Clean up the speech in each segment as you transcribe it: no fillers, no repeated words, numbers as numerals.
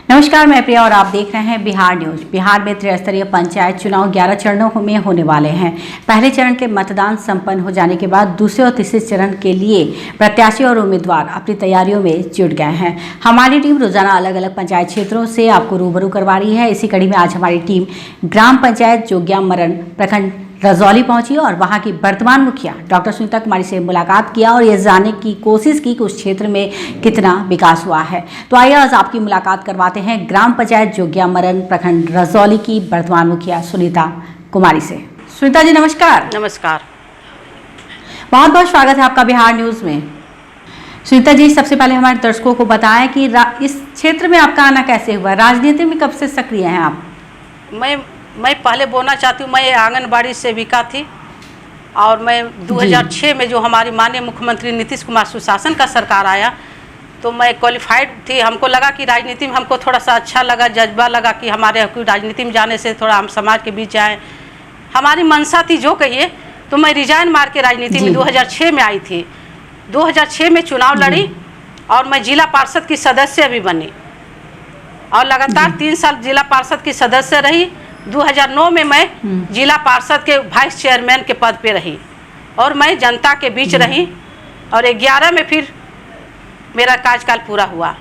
नमस्कार, मैं प्रिया और आप देख रहे हैं बिहार न्यूज। बिहार में त्रिस्तरीय पंचायत चुनाव 11 चरणों में होने वाले हैं। पहले चरण के मतदान संपन्न हो जाने के बाद दूसरे और तीसरे चरण के लिए प्रत्याशी और उम्मीदवार अपनी तैयारियों में जुट गए हैं। हमारी टीम रोजाना अलग अलग पंचायत क्षेत्रों से आपको रूबरू करवा रही है। इसी कड़ी में आज हमारी टीम ग्राम पंचायत जोग्यामरण प्रखंड रजौली पहुंची और वहां की वर्तमान मुखिया डॉक्टर सुनीता कुमारी से मुलाकात किया और ये जानने की कोशिश की कि उस क्षेत्र में कितना विकास हुआ है। तो आइए आज आपकी मुलाकात करवाते हैं ग्राम पंचायत जोग्यामरण प्रखंड रजौली की वर्तमान मुखिया सुनीता कुमारी से। सुनीता जी नमस्कार। नमस्कार, बहुत बहुत स्वागत है आपका बिहार न्यूज में। सुनीता जी, सबसे पहले हमारे दर्शकों को बताएं कि इस क्षेत्र में आपका आना कैसे हुआ, राजनीति में कब से सक्रिय हैं आप? मैं पहले बोलना चाहती हूँ, मैं आंगनबाड़ी सेविका थी और मैं 2006 में जो हमारी माननीय मुख्यमंत्री नीतीश कुमार सुशासन का सरकार आया तो मैं क्वालिफाइड थी। हमको लगा कि राजनीति में हमको थोड़ा सा अच्छा लगा, जज्बा लगा कि हमारे राजनीति में जाने से थोड़ा हम समाज के बीच आए। हमारी मंशा थी जो कहिए, तो मैं रिजाइन मार के राजनीति में 2006 में आई थी। 2006 में चुनाव लड़ी और मैं जिला पार्षद की सदस्य भी बनी और लगातार 3 साल जिला पार्षद की सदस्य रही। 2009 में मैं जिला पार्षद के वाइस चेयरमैन के पद पे रही और मैं जनता के बीच रही और 11 में फिर मेरा कार्यकाल पूरा हुआ।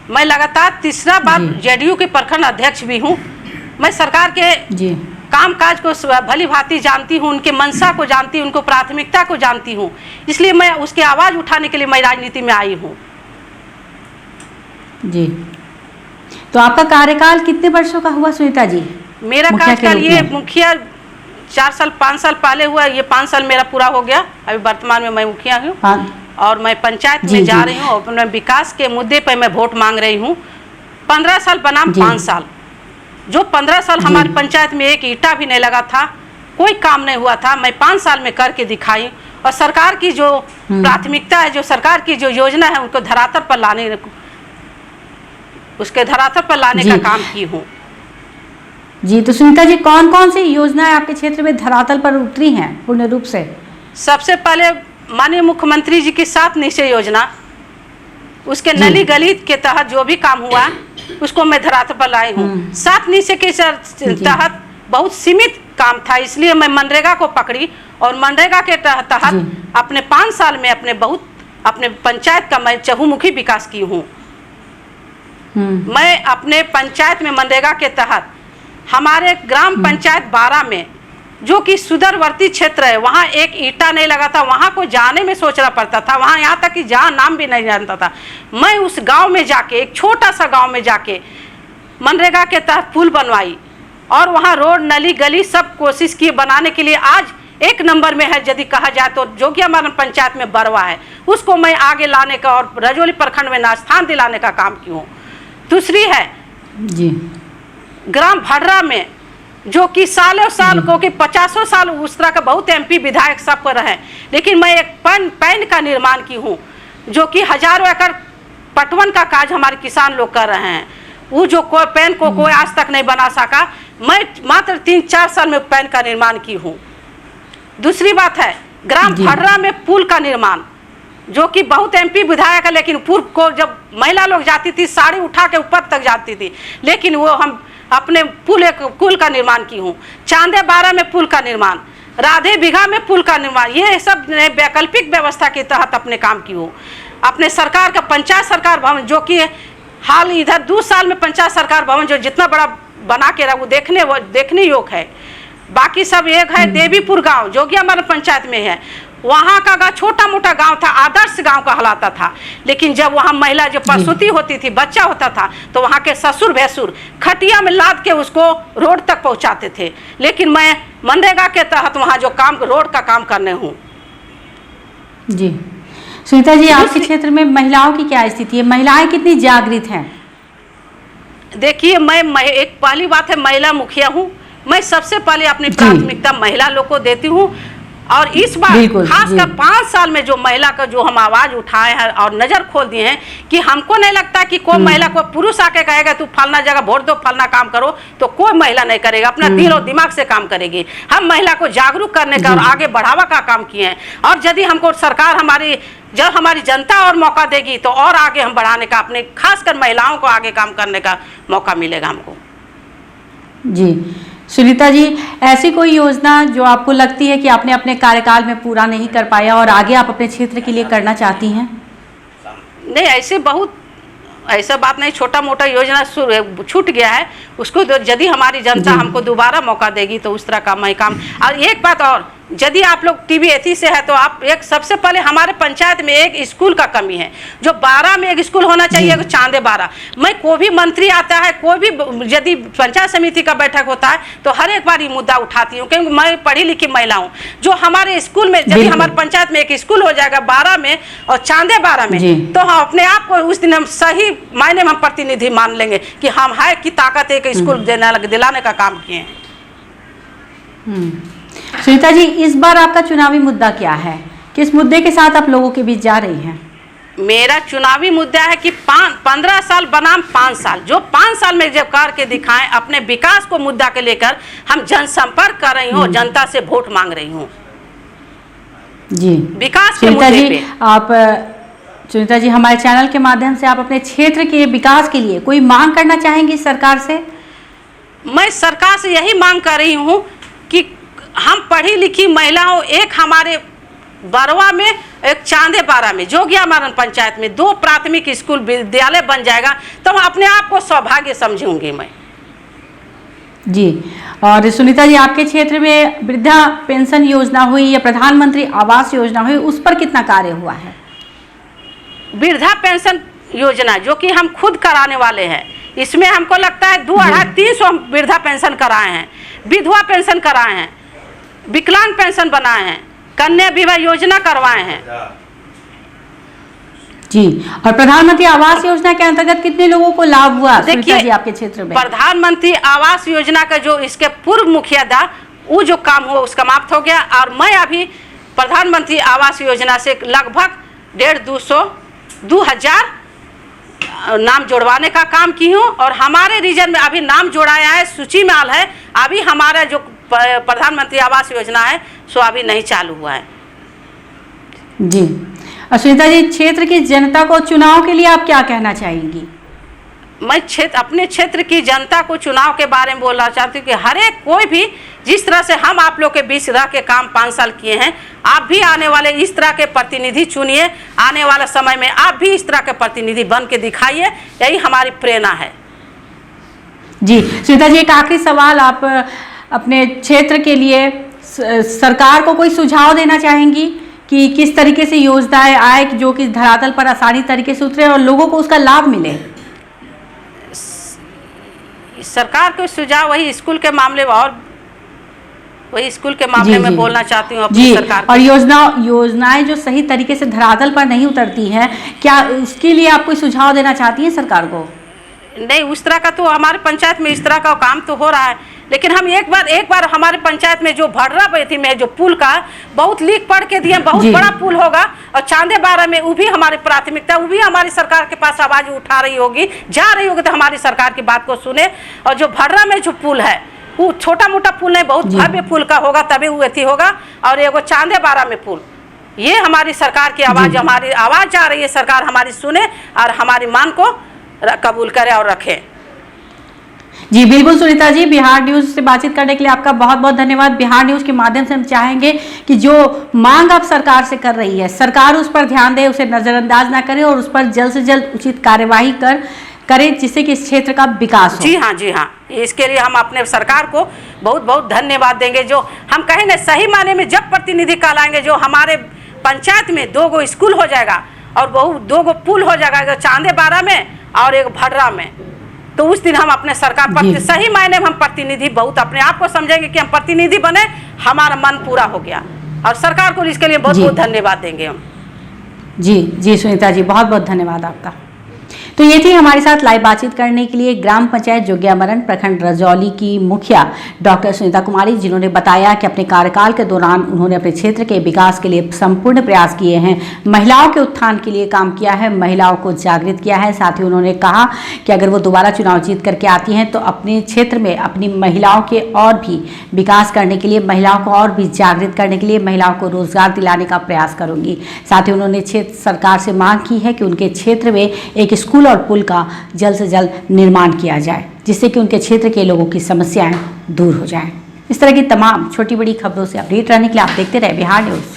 मैं लगातार तीसरा बार जेडीयू के प्रखंड अध्यक्ष भी हूँ। मैं सरकार के कामकाज को भली भांति जानती हूँ, उनके मंशा को जानती हूँ, उनको प्राथमिकता को जानती हूँ, इसलिए मैं उसकी आवाज़ उठाने के लिए मैं राजनीति में आई हूँ। जी, तो आपका कार्यकाल कितने वर्षों का हुआ सुनीता जी? मेरा कार्यकाल ये मुखिया 4 साल 5 साल पहले हुआ, ये 5 साल मेरा पूरा हो गया। अभी वर्तमान में मैं मुखिया हूँ और मैं पंचायत में जा रही हूँ और अपने विकास के मुद्दे पर मैं वोट मांग रही हूँ। 15 साल बनाम 5 साल, जो 15 साल हमारी पंचायत में एक ईंटा भी नहीं लगा था, कोई काम नहीं हुआ था, मैं 5 साल में करके दिखाई और सरकार की जो प्राथमिकता है, जो सरकार की जो योजना है, उनको धरातल पर लाने का काम की हूँ। जी, तो सुनीता जी, कौन कौन सी योजनाएं आपके क्षेत्र में धरातल पर उतरी हैं पूर्ण रूप से? सबसे पहले माननीय मुख्यमंत्री जी की 7 निश्चय योजना, उसके नली गली के तहत जो भी काम हुआ उसको मैं धरातल पर लाई हूँ। 7 निश्चय के तहत बहुत सीमित काम था, इसलिए मैं मनरेगा को पकड़ी और मनरेगा के तहत अपने 5 साल में अपने पंचायत का मैं चहुमुखी विकास की हूँ। मैं अपने पंचायत में मनरेगा के तहत हमारे ग्राम पंचायत 12 में जो कि सुदूरवर्ती क्षेत्र है, वहाँ एक ईंटा नहीं लगा था, वहाँ को जाने में सोचना पड़ता था, वहाँ यहाँ तक कि जहाँ नाम भी नहीं जानता था। मैं उस गांव में जाके, एक छोटा सा गांव में जाके मनरेगा के तहत पुल बनवाई और वहाँ रोड नली गली सब कोशिश की बनाने के लिए। आज 1 नंबर में है यदि कहा जाए तो जोग्यामरण पंचायत में बरवा है, उसको मैं आगे लाने का और रजौली प्रखंड में स्थान दिलाने का काम की हूँ। दूसरी है ग्राम भडरा में, जो कि सालों साल को कि 50 साल उस तरह का बहुत एमपी विधायक सब पर रहे, लेकिन मैं एक पैन का निर्माण की हूँ, जो कि हजारों एकड़ पटवन का कार्य हमारे किसान लोग कर रहे हैं। वो जो पैन को कोई आज तक नहीं बना सका, मैं मात्र 3-4 साल में पैन का निर्माण की हूँ। दूसरी बात है ग्राम भडरा में पुल का निर्माण, जो कि बहुत एमपी विधायक है, लेकिन पुल को जब महिला लोग जाती थी साड़ी उठा के ऊपर तक जाती थी, लेकिन वो हम अपने पुल का निर्माण की हूँ। चांदे 12 में पुल का निर्माण, राधे बिघा में पुल का निर्माण, ये सब वैकल्पिक व्यवस्था के तहत अपने काम की हूँ। अपने सरकार का पंचायत सरकार भवन, जो कि हाल इधर 2 साल में पंचायत सरकार भवन जो जितना बड़ा बना के रहा वो देखने योग्य है। बाकी सब एक है देवीपुर गाँव जोग्यामरण पंचायत में है, वहाँ का गाँव छोटा मोटा गांव था, आदर्श गांव कहलाता था, लेकिन जब वहाँ महिला जो प्रसूति होती थी, बच्चा होता था, तो वहाँ के ससुर भैंसुर खटिया में लाद के उसको रोड तक पहुँचाते थे, लेकिन मैं मनरेगा के तहत वहाँ जो काम रोड का काम करने हूँ। जी सुनीता जी, आपके क्षेत्र में महिलाओं की क्या स्थिति है, महिलाएं कितनी जागृत हैं? देखिए, मैं एक पहली बात है महिला मुखिया हूँ, मैं सबसे पहले अपनी प्राथमिकता महिला लोग को देती हूँ। और इस बार बिल्कुल, खासकर जी। 5 साल में जो महिला का जो हम आवाज उठाए हैं और नजर खोल दिए हैं कि हमको नहीं लगता कि कोई महिला को पुरुष आके कहेगा तू फलना जगह वोट दो, फलना काम करो, तो कोई महिला नहीं करेगा, अपना दिल और दिमाग से काम करेगी। हम महिला को जागरूक करने का और आगे बढ़ावा का काम किए हैं, और यदि हमको सरकार जब हमारी जनता और मौका देगी तो और आगे हम बढ़ाने का, अपने खासकर महिलाओं को आगे काम करने का मौका मिलेगा हमको। जी सुनीता जी, ऐसी कोई योजना जो आपको लगती है कि आपने अपने कार्यकाल में पूरा नहीं कर पाया और आगे आप अपने क्षेत्र के लिए करना चाहती हैं? नहीं, ऐसा बात नहीं, छोटा मोटा योजना छूट गया है, उसको यदि हमारी जनता हमको दोबारा मौका देगी तो उस तरह का मैं काम। और एक बात और, यदि आप लोग टीवी एथी से है तो आप एक सबसे पहले हमारे पंचायत में एक स्कूल का कमी है, जो 12 में एक स्कूल होना चाहिए, चांदे 12। मैं कोई भी मंत्री आता है, कोई भी यदि पंचायत समिति का बैठक होता है तो हर एक बार ये मुद्दा उठाती हूँ, क्योंकि मैं पढ़ी लिखी महिला हूँ। जो हमारे स्कूल में, यदि हमारे पंचायत में एक स्कूल हो जाएगा 12 में और चांदे 12 में, तो हम अपने आप को उस दिन हम सही मायने में हम प्रतिनिधि मान लेंगे कि हम है कि ताकत एक स्कूल दिलाने का काम किए हैं। सुनीता जी, इस बार आपका चुनावी मुद्दा क्या है? किस मुद्दे के साथ आप लोगों के बीच जा रही हैं? मेरा चुनावी मुद्दा है कि 15 साल बनाम 5 साल, जो 5 साल में जब करके दिखाएं, अपने विकास को मुद्दा के लेकर हम जनसंपर्क कर रही हूँ, जनता से वोट मांग रही हूँ जी, विकास के मुद्दे पे। आप सुनीता जी, हमारे चैनल के माध्यम से आप अपने क्षेत्र के विकास के लिए कोई मांग करना चाहेंगी सरकार से? मैं सरकार से यही मांग कर रही हूँ कि हम पढ़ी लिखी महिलाओं, एक हमारे बरवा में, एक चांदे 12 में, जोगियामारन पंचायत में 2 प्राथमिक स्कूल विद्यालय बन जाएगा तो हम अपने आप को सौभाग्य समझूंगी मैं। जी, और सुनीता जी, आपके क्षेत्र में वृद्धा पेंशन योजना हुई या प्रधानमंत्री आवास योजना हुई, उस पर कितना कार्य हुआ है? वृद्धा पेंशन योजना जो कि हम खुद कराने वाले हैं, इसमें हमको लगता है 2-250-300 हम वृद्धा पेंशन कराए हैं, विधवा पेंशन कराए हैं, विकलांग पेंशन बनाए हैं, कन्या विवाह योजना करवाए हैं। जी, और प्रधानमंत्री आवास योजना के अंतर्गत कितने लोगों को लाभ हुआ सुनीता जी आपके क्षेत्र में? प्रधानमंत्री आवास योजना का जो इसके पूर्व मुखिया था, वो जो काम हुआ उसका समाप्त हो गया, और मैं अभी प्रधानमंत्री आवास योजना से लगभग 150-200 नाम जोड़वाने का काम की हूँ, और हमारे रीजन में अभी नाम जोड़ाया है, सूची में आल है। अभी हमारा जो प्रधानमंत्री आवास योजना है सो अभी नहीं चालू हुआ है। जी, सुनीता जी, क्षेत्र की जनता को चुनाव के लिए आप क्या कहना चाहेंगी? मैं अपने क्षेत्र की जनता को चुनाव के बारे में बोलना चाहती हूँ कि हर एक कोई भी, जिस तरह से हम आप लोग के बीच रह के काम 5 साल किए हैं, आप भी आने वाले इस तरह के प्रतिनिधि चुनिए। आने वाला समय में आप भी इस तरह के प्रतिनिधि बन के दिखाइए, यही हमारी प्रेरणा है। जी सुनीता जी, एक आखिरी सवाल, आप अपने क्षेत्र के लिए सरकार को कोई सुझाव देना चाहेंगी कि किस तरीके से योजनाएं आए जो कि धरातल पर आसानी तरीके से उतरे और लोगों को उसका लाभ मिले? सरकार को सुझाव वही स्कूल के मामले में, और वही स्कूल के मामले में बोलना चाहती हूँ अपनी सरकार को। और योजनाएं जो सही तरीके से धरातल पर नहीं उतरती हैं, क्या उसके लिए आप कोई सुझाव देना चाहती हैं सरकार को? नहीं, उस तरह का तो हमारे पंचायत में इस तरह का काम तो हो रहा है, लेकिन हम एक बार हमारे पंचायत में जो भडरा बेथी में जो पुल का बहुत लीक पढ़ के दिए, बहुत बड़ा पुल होगा, और चांदे 12 में वो भी हमारी प्राथमिकता, वो भी हमारी सरकार के पास आवाज उठा रही होगी, जा रही होगी, तो हमारी सरकार की बात को सुने। और जो भडरा में जो पुल है वो छोटा मोटा पुल नहीं, बहुत भव्य पुल का होगा, तभी वो अथी होगा। और एगो चांदे 12 में पुल, ये हमारी सरकार की आवाज, हमारी आवाज जा रही है, सरकार हमारी सुने और हमारी मांग को कबूल करे और रखे। जी बिल्कुल सुनीता जी, बिहार न्यूज से बातचीत करने के लिए आपका बहुत बहुत धन्यवाद। बिहार न्यूज के माध्यम से हम चाहेंगे कि जो मांग आप सरकार से कर रही है, सरकार उस पर ध्यान दे, उसे नजरअंदाज ना करे और उस पर जल्द से जल्द उचित कार्यवाही करे, जिससे कि इस क्षेत्र का विकास हो। जी हाँ, जी हाँ, इसके लिए हम अपने सरकार को बहुत बहुत धन्यवाद देंगे। जो हम कहें ना, सही माने में जब प्रतिनिधि कहलाएंगे, जो हमारे पंचायत में 2 गो स्कूल हो जाएगा और 2 गो पुल हो जाएगा, चांदे 12 में और एक भडरा में, तो उस दिन हम अपने सरकार पर सही मायने में हम प्रतिनिधि बहुत अपने आप को समझेंगे कि हम प्रतिनिधि बने, हमारा मन पूरा हो गया, और सरकार को इसके लिए बहुत बहुत धन्यवाद देंगे हम। जी सुनीता जी, बहुत बहुत धन्यवाद आपका। तो ये थी हमारे साथ लाइव बातचीत करने के लिए ग्राम पंचायत जोगियामरण प्रखंड रजौली की मुखिया डॉक्टर सुनीता कुमारी, जिन्होंने बताया कि अपने कार्यकाल के दौरान उन्होंने अपने क्षेत्र के विकास के लिए संपूर्ण प्रयास किए हैं, महिलाओं के उत्थान के लिए काम किया है, महिलाओं को जागृत किया है। साथ ही उन्होंने कहा कि अगर वो दोबारा चुनाव जीत करके आती हैं तो अपने क्षेत्र में अपनी महिलाओं के और भी विकास करने के लिए, महिलाओं को और भी जागृत करने के लिए, महिलाओं को रोजगार दिलाने का प्रयास करूंगी। साथ ही उन्होंने क्षेत्र सरकार से मांग की है कि उनके क्षेत्र में एक स्कूल और पुल का जल्द से जल्द निर्माण किया जाए, जिससे कि उनके क्षेत्र के लोगों की समस्याएं दूर हो जाएं। इस तरह की तमाम छोटी बड़ी खबरों से अपडेट रहने के लिए आप देखते रहे बिहार न्यूज़।